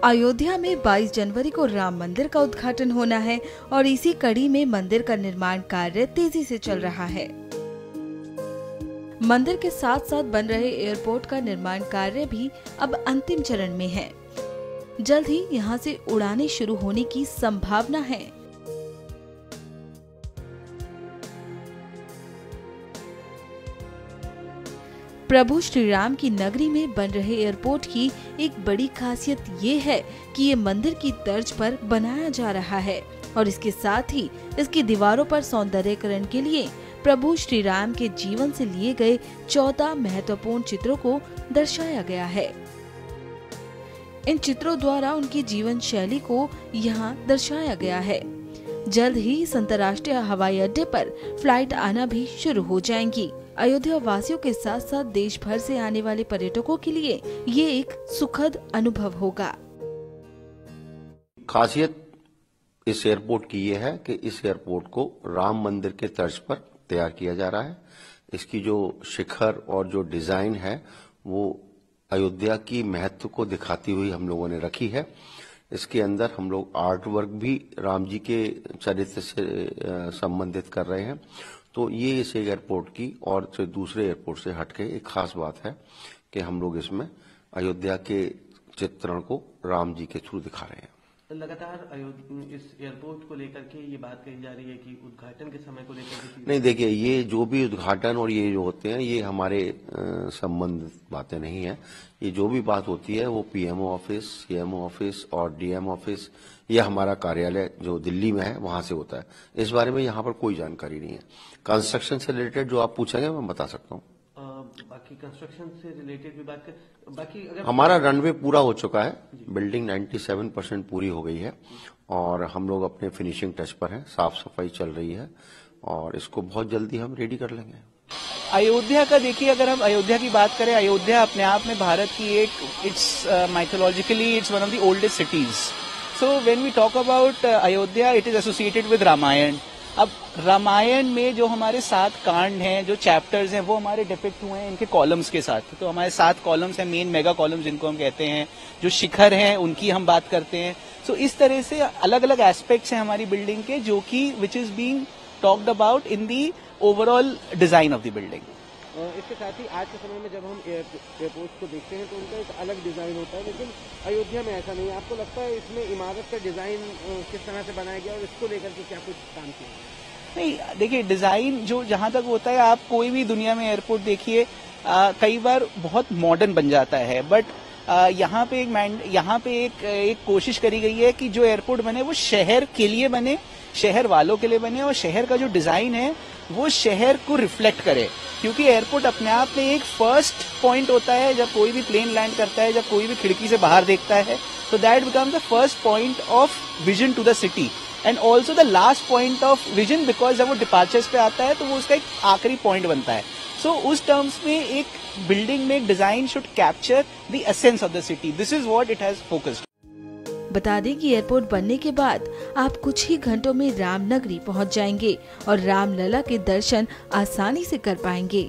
अयोध्या में 22 जनवरी को राम मंदिर का उद्घाटन होना है और इसी कड़ी में मंदिर का निर्माण कार्य तेजी से चल रहा है। मंदिर के साथ साथ बन रहे एयरपोर्ट का निर्माण कार्य भी अब अंतिम चरण में है। जल्द ही यहां से उड़ानें शुरू होने की संभावना है। प्रभु श्री राम की नगरी में बन रहे एयरपोर्ट की एक बड़ी खासियत ये है कि ये मंदिर की तर्ज पर बनाया जा रहा है और इसके साथ ही इसकी दीवारों पर सौंदर्यीकरण के लिए प्रभु श्री राम के जीवन से लिए गए 14 महत्वपूर्ण चित्रों को दर्शाया गया है। इन चित्रों द्वारा उनकी जीवन शैली को यहाँ दर्शाया गया है। जल्द ही इस अंतर्राष्ट्रीय हवाई अड्डे पर फ्लाइट आना भी शुरू हो जाएंगी। अयोध्या वासियों के साथ साथ देश भर से आने वाले पर्यटकों के लिए ये एक सुखद अनुभव होगा। खासियत इस एयरपोर्ट की ये है कि इस एयरपोर्ट को राम मंदिर के तर्ज पर तैयार किया जा रहा है। इसकी जो शिखर और जो डिजाइन है वो अयोध्या की महत्व को दिखाती हुई हम लोगों ने रखी है। इसके अंदर हम लोग आर्ट वर्क भी राम जी के चरित्र से संबंधित कर रहे हैं। तो ये इस एयरपोर्ट की और दूसरे एयरपोर्ट से हटके एक खास बात है कि हम लोग इसमें अयोध्या के चित्रण को राम जी के थ्रू दिखा रहे हैं। लगातार इस एयरपोर्ट को लेकर के ये बात कही जा रही है कि उद्घाटन के समय को लेकर के नहीं, देखिए, ये जो भी उद्घाटन और ये जो होते हैं ये हमारे संबंधित बातें नहीं है। ये जो भी बात होती है वो पीएमओ ऑफिस, सीएमओ ऑफिस और डीएम ऑफिस या हमारा कार्यालय जो दिल्ली में है वहां से होता है। इस बारे में यहाँ पर कोई जानकारी नहीं है। कंस्ट्रक्शन से रिलेटेड जो आप पूछेंगे मैं बता सकता हूँ। बाकी कंस्ट्रक्शन से रिलेटेड भी बात कर, बाकी अगर हमारा रनवे पूरा हो चुका है। बिल्डिंग 97% पूरी हो गई है और हम लोग अपने फिनिशिंग टच पर हैं। साफ सफाई चल रही है और इसको बहुत जल्दी हम रेडी कर लेंगे। अयोध्या का देखिए, अगर हम अयोध्या की बात करें, अयोध्या अपने आप में भारत की एक mythologically it's one of the oldest cities. So when we talk about Ayodhya, it is associated with Ramayana. अब रामायण में जो हमारे 7 कांड हैं, जो चैप्टर्स हैं, वो हमारे डिपिक्ट हुए हैं इनके कॉलम्स के साथ। तो हमारे 7 कॉलम्स हैं, मेन मेगा कॉलम्स जिनको हम कहते हैं। जो शिखर हैं उनकी हम बात करते हैं। सो इस तरह से अलग अलग एस्पेक्ट्स हैं हमारी बिल्डिंग के, जो कि which is being talked about in the overall design of the building. इसके साथ ही आज के समय में जब हम एयरपोर्ट को देखते हैं तो उनका एक अलग डिजाइन होता है, लेकिन अयोध्या में ऐसा नहीं है। आपको लगता है इसमें इमारत का डिजाइन किस तरह से बनाया गया और इसको लेकर के क्या कुछ काम किया? नहीं, देखिए, डिजाइन जो जहां तक होता है, आप कोई भी दुनिया में एयरपोर्ट देखिए, कई बार बहुत मॉडर्न बन जाता है, बट यहाँ पे एक कोशिश करी गई है कि जो एयरपोर्ट बने वो शहर के लिए बने, शहर वालों के लिए बने, और शहर का जो डिजाइन है वो शहर को रिफ्लेक्ट करे। क्योंकि एयरपोर्ट अपने आप में एक फर्स्ट पॉइंट होता है। जब कोई भी प्लेन लैंड करता है, जब कोई भी खिड़की से बाहर देखता है, तो that becomes the first point of vision to the city and also the last point of vision, because जब वो डिपार्चर्स पे आता है तो वो उसका एक आखिरी पॉइंट बनता है। सो उस टर्म्स में एक बिल्डिंग में design should capture the essence of the city. This is what it has focused. बता दें कि एयरपोर्ट बनने के बाद आप कुछ ही घंटों में रामनगरी पहुंच जाएंगे और रामलला के दर्शन आसानी से कर पाएंगे।